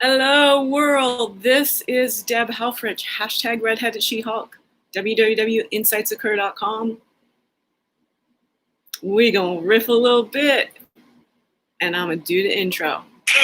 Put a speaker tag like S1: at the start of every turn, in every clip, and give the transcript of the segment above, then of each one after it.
S1: Hello world, this is Deb Helfrich, hashtag redheaded She-Hulk, www.insightsoccur.com. We gonna riff a little bit, and I'm gonna do the intro.
S2: 2,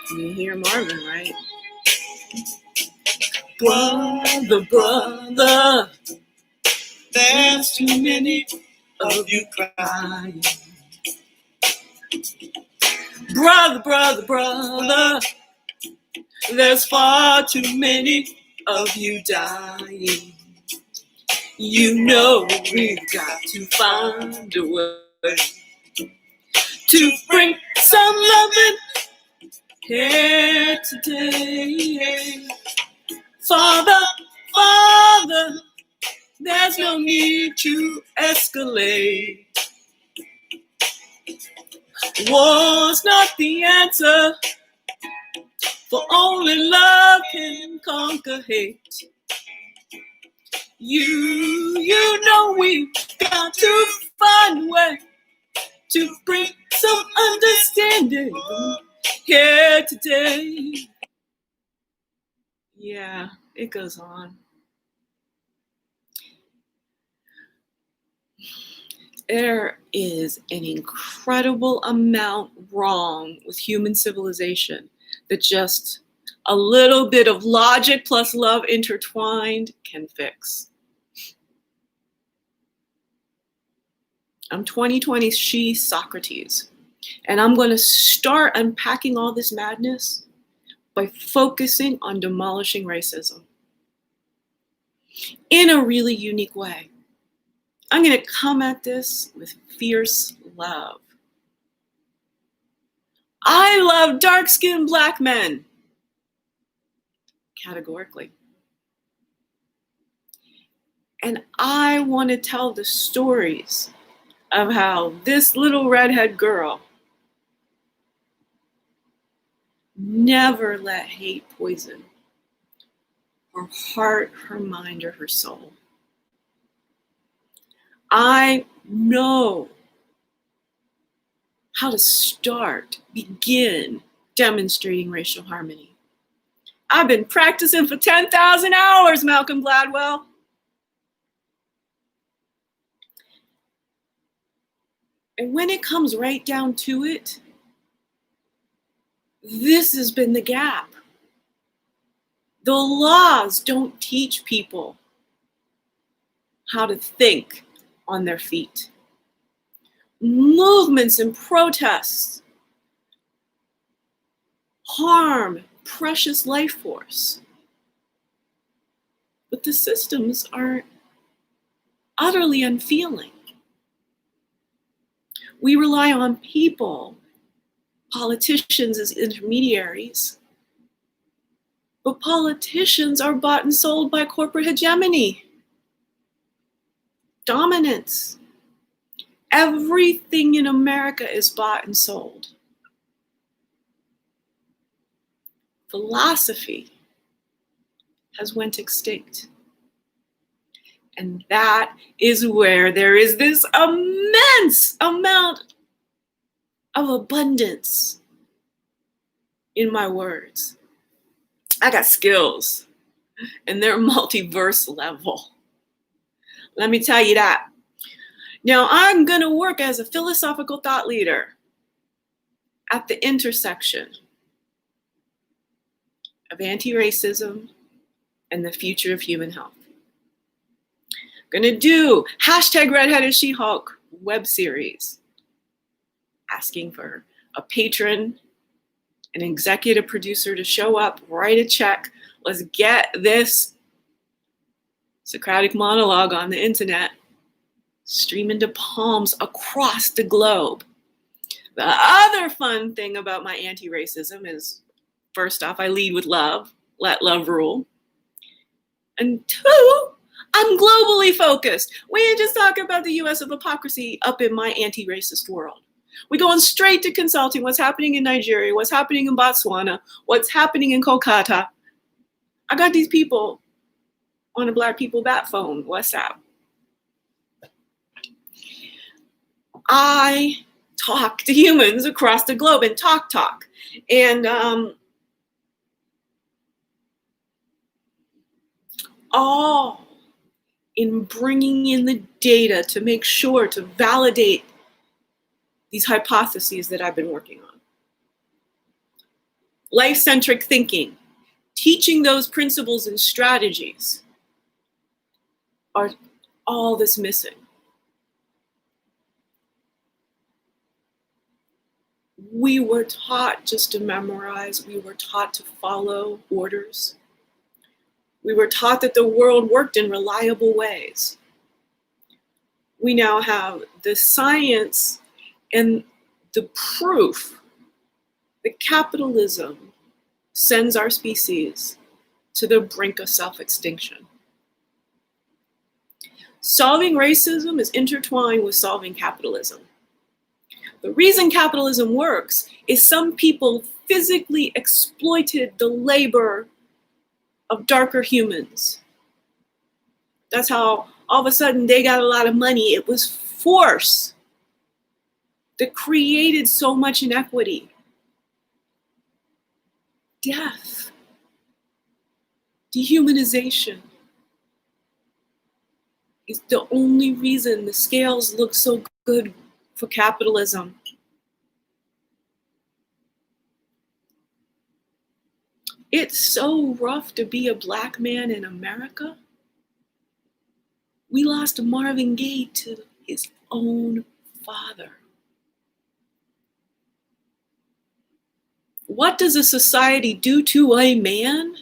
S2: 3, 4.
S1: You hear Marvin, right? Brother, brother,
S2: There's too many of you crying.
S1: brother, brother, brother, there's far too many of you dying. You know we've got to find a way to bring some loving here today. Father, Father, there's no need to escalate. War's not the answer, for only love can conquer hate. You know we've got to find a way to bring some understanding here today. Yeah, it goes on. There is an incredible amount wrong with human civilization that just a little bit of logic plus love intertwined can fix. I'm 2020 she Socrates, and I'm going to start unpacking all this madness by focusing on demolishing racism in a really unique way. I'm going to come at this with fierce love. I love dark-skinned black men, categorically. And I want to tell the stories of how this little redhead girl never let hate poison her heart, her mind, or her soul. I know how to begin demonstrating racial harmony. I've been practicing for 10,000 hours, Malcolm Gladwell. And when it comes right down to it, this has been the gap. The laws don't teach people how to think on their feet. Movements and protests harm precious life force. But the systems are utterly unfeeling. We rely on people, politicians as intermediaries, but politicians are bought and sold by corporate hegemony, dominance. Everything in America is bought and sold. Philosophy has went extinct. And that is where there is this immense amount of abundance in my words. I got skills, and they're multiverse level. Let me tell you that. Now, I'm going to work as a philosophical thought leader at the intersection of anti-racism and the future of human health. I'm going to do hashtag redheaded She-Hulk web series, asking for a patron, an executive producer to show up, write a check. Let's get this Socratic monologue on the internet, stream into palms across the globe. The other fun thing about my anti-racism is, first off, I lead with love, let love rule. And two, I'm globally focused. We ain't just talking about the US of hypocrisy up in my anti-racist world. We're going straight to consulting what's happening in Nigeria, what's happening in Botswana, what's happening in Kolkata. I got these people on a Black People Bat phone, WhatsApp. I talk to humans across the globe and talk. And all in bringing in the data to make sure to validate these hypotheses that I've been working on. Life-centric thinking, teaching those principles and strategies are all that's missing. We were taught just to memorize. We were taught to follow orders. We were taught that the world worked in reliable ways. We now have the science and the proof that capitalism sends our species to the brink of self-extinction. Solving racism is intertwined with solving capitalism. The reason capitalism works is some people physically exploited the labor of darker humans. That's how all of a sudden they got a lot of money. It was force that created so much inequity. Death, dehumanization is the only reason the scales look so good for capitalism. It's so rough to be a Black man in America. We lost Marvin Gaye to his own father. What does a society do to a man?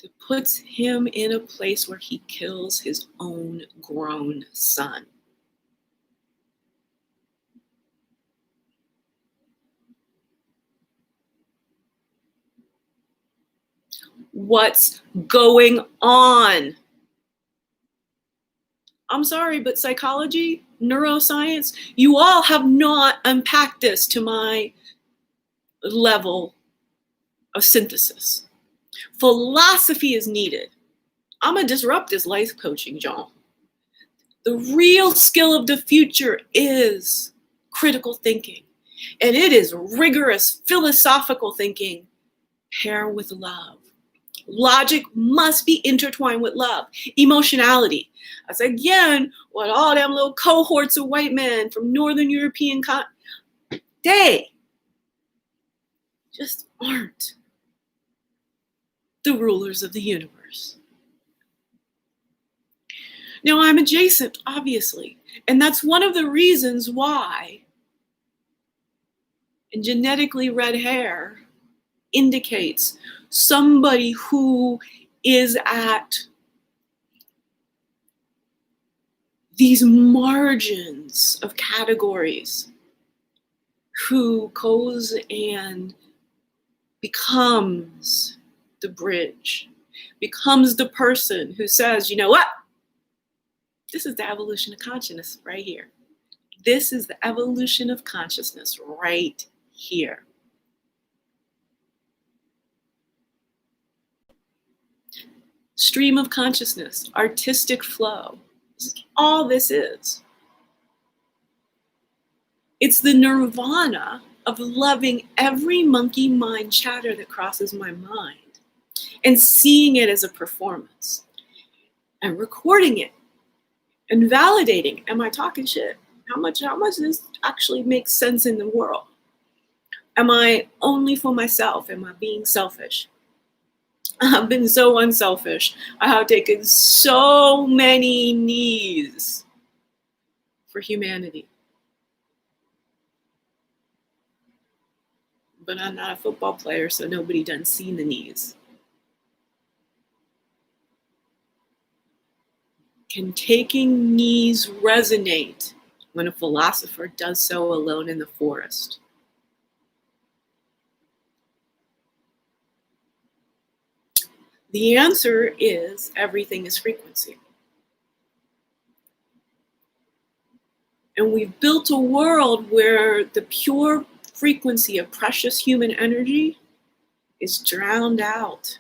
S1: It puts him in a place where he kills his own grown son. What's going on? I'm sorry, but psychology, neuroscience, you all have not unpacked this to my level of synthesis. Philosophy is needed. I'm gonna disrupt this life coaching, John. The real skill of the future is critical thinking, and it is rigorous philosophical thinking paired with love. Logic must be intertwined with love. Emotionality. That's again what all them little cohorts of white men from Northern European they just aren't the rulers of the universe. Now I'm adjacent, obviously, and that's one of the reasons why and genetically red hair indicates somebody who is at these margins of categories, who goes and becomes the bridge, becomes the person who says, you know what? This is the evolution of consciousness right here. This is the evolution of consciousness right here. Stream of consciousness, artistic flow. This is all this is. It's the nirvana of loving every monkey mind chatter that crosses my mind and seeing it as a performance and recording it and validating. Am I talking shit? How much does this actually make sense in the world? Am I only for myself? Am I being selfish? I've been so unselfish. I have taken so many knees for humanity. But I'm not a football player, so nobody done seen the knees. Can taking knees resonate when a philosopher does so alone in the forest? The answer is everything is frequency. And we've built a world where the pure frequency of precious human energy is drowned out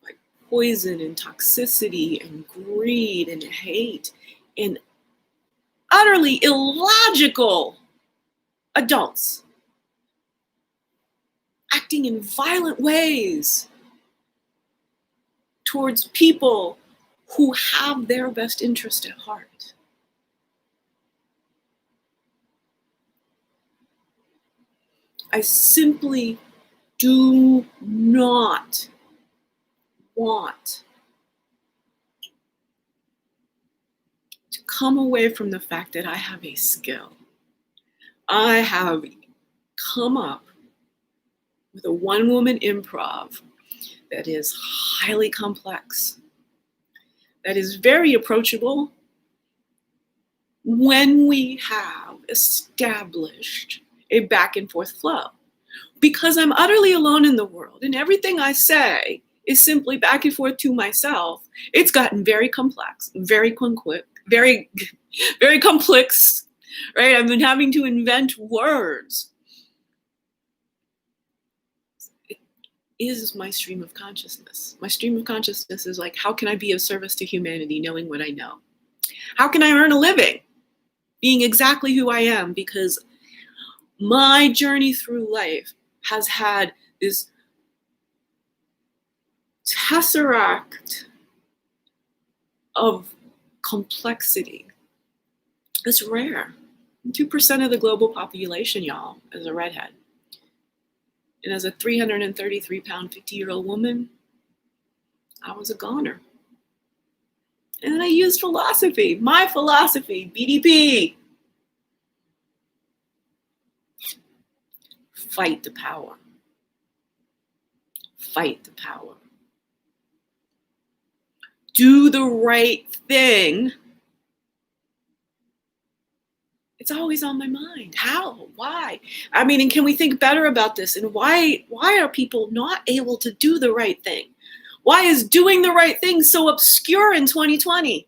S1: by poison and toxicity and greed and hate and utterly illogical adults acting in violent ways towards people who have their best interest at heart. I simply do not want to come away from the fact that I have a skill. I have come up with a one-woman improv that is highly complex, that is very approachable when we have established a back and forth flow. Because I'm utterly alone in the world and everything I say is simply back and forth to myself, it's gotten very complex, very complex, right? I've been having to invent words. It is my stream of consciousness. My stream of consciousness is like, how can I be of service to humanity knowing what I know? How can I earn a living being exactly who I am? Because my journey through life has had this tesseract of complexity. It's rare. 2% of the global population, y'all, as a redhead. And as a 333-pound, 50-year-old woman, I was a goner. And then I used philosophy, my philosophy, BDP. Fight the power. Fight the power. Do the right thing. It's always on my mind. How? Why? I mean, and can we think better about this? And why are people not able to do the right thing? Why is doing the right thing so obscure in 2020?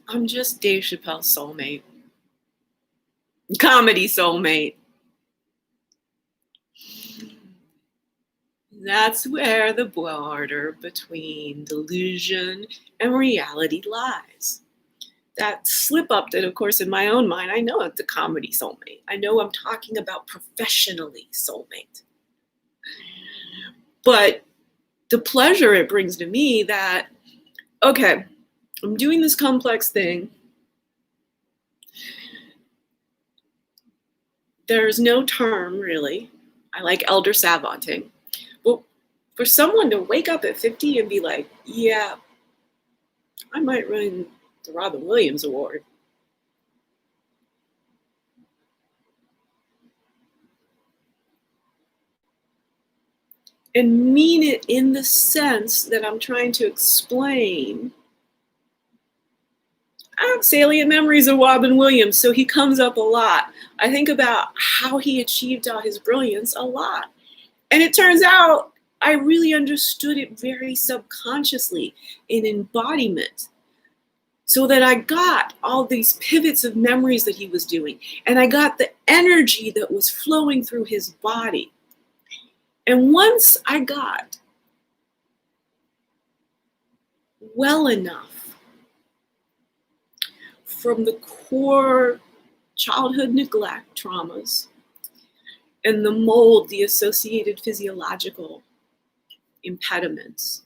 S1: I'm just Dave Chappelle's soulmate. Comedy soulmate. That's where the border between delusion and reality lies. That slip up that, of course, in my own mind, I know it's a comedy soulmate. I know I'm talking about professionally soulmate. But the pleasure it brings to me that, okay, I'm doing this complex thing. There's no term, really. I like elder savanting. But for someone to wake up at 50 and be like, yeah, I might win the Robin Williams Award. And mean it in the sense that I'm trying to explain. I have salient memories of Robin Williams, so he comes up a lot. I think about how he achieved all his brilliance a lot. And it turns out I really understood it very subconsciously in embodiment. So that I got all these pivots of memories that he was doing. And I got the energy that was flowing through his body. And once I got well enough from the core childhood neglect traumas and the mold, the associated physiological impediments,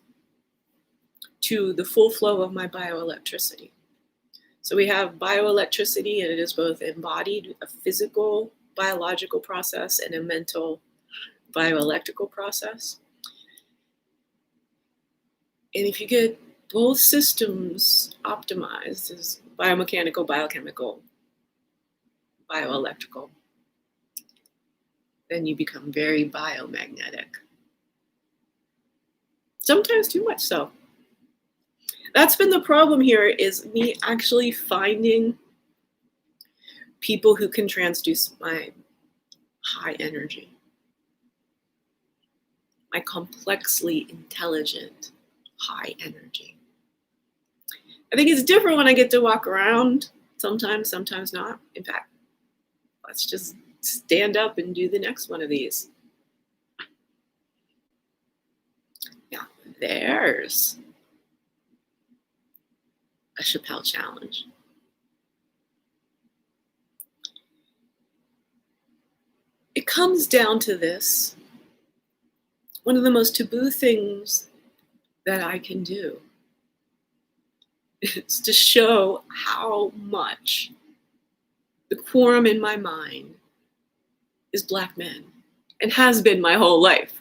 S1: to the full flow of my bioelectricity. So we have bioelectricity, and it is both embodied, a physical, biological process, and a mental, bioelectrical process. And if you get both systems optimized as biomechanical, biochemical, bioelectrical, then you become very biomagnetic. Sometimes too much so. That's been the problem here, is me actually finding people who can transduce my high energy, my complexly intelligent high energy. I think it's different when I get to walk around, sometimes not. In fact, let's just stand up and do the next one of these. There's a Chappelle challenge. It comes down to this. One of the most taboo things that I can do is to show how much the quorum in my mind is Black men, and has been my whole life.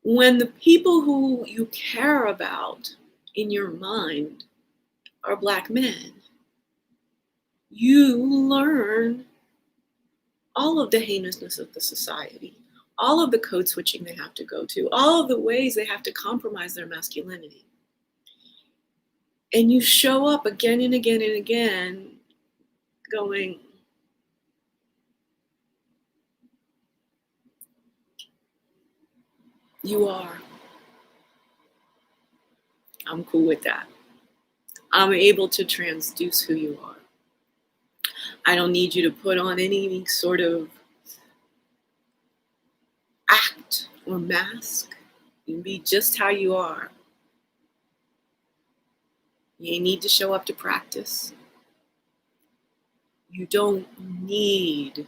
S1: When the people who you care about in your mind are Black men, you learn all of the heinousness of the society, all of the code switching they have to go to, all of the ways they have to compromise their masculinity. And you show up again and again and again going, you are. I'm cool with that. I'm able to transduce who you are. I don't need you to put on any sort of act or mask. You can be just how you are. You need to show up to practice. You don't need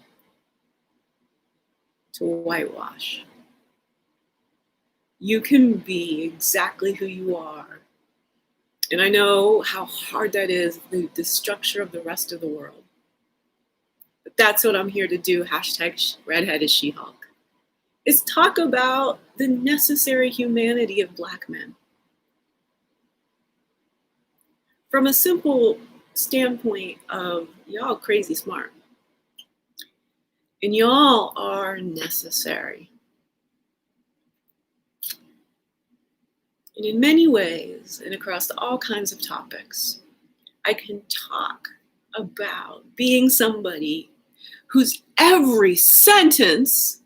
S1: to whitewash. You can be exactly who you are. And I know how hard that is, the structure of the rest of the world. But that's what I'm here to do, hashtag redheaded She-Hulk, is talk about the necessary humanity of Black men. From a simple standpoint of y'all crazy smart. And y'all are necessary. And in many ways, and across all kinds of topics, I can talk about being somebody whose every sentence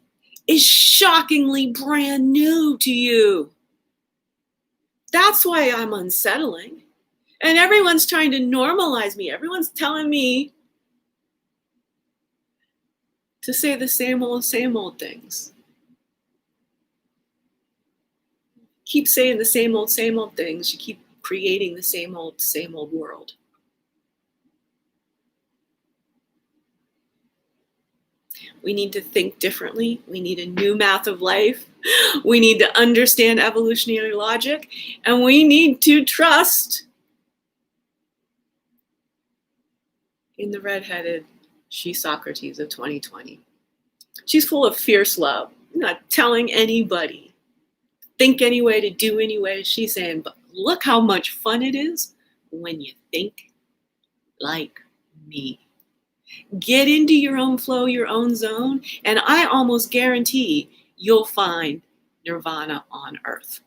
S1: is shockingly brand new to you. That's why I'm unsettling. And everyone's trying to normalize me. Everyone's telling me to say the same old things. Keep saying the same old things. You keep creating the same old world. We need to think differently. We need a new math of life. We need to understand evolutionary logic. And we need to trust in the redheaded She-Socrates of 2020. She's full of fierce love, not telling anybody, think any way to do any way. She's saying, but look how much fun it is when you think like me. Get into your own flow, your own zone, and I almost guarantee you'll find nirvana on earth.